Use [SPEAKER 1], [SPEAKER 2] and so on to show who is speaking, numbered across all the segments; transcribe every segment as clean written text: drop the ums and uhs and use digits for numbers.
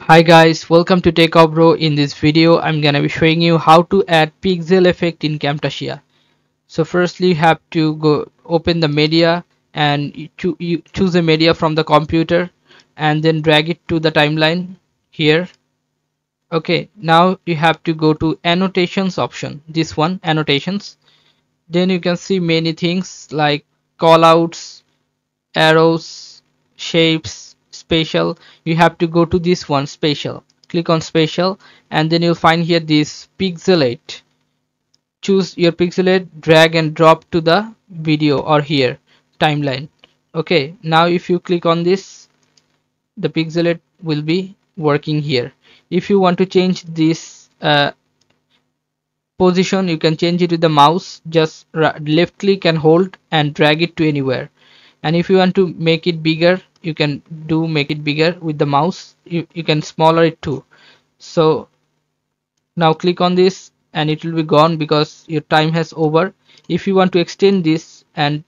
[SPEAKER 1] Hi guys, welcome to Techavro. In this video, I'm gonna be showing you how to add pixel effect in Camtasia. So firstly, you have to go open the media and you choose a media from the computer and then drag it to the timeline here. Okay, now you have to go to annotations option. This one, annotations. Then you can see many things like callouts, arrows, shapes, spatial. You have to go to this one, spatial. Click on spatial and then you'll find here this pixelate. Choose your pixelate, drag and drop to the video or here timeline. Okay, now if you click on this, the pixelate will be working here. If you want to change this position, you can change it with the mouse. Just left click and hold and drag it to anywhere. And if you want to make it bigger, you can make it bigger with the mouse. You can smaller it too. So now click on this and it will be gone because your time has over. If you want to extend this and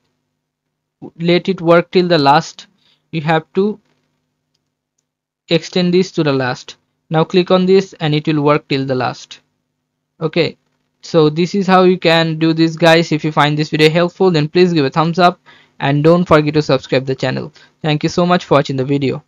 [SPEAKER 1] let it work till the last, you have to extend this to the last. Now click on this and it will work till the last. Okay, so this is how you can do this, guys. If you find this video helpful, then please give a thumbs up and don't forget to subscribe the channel. Thank you so much for watching the video.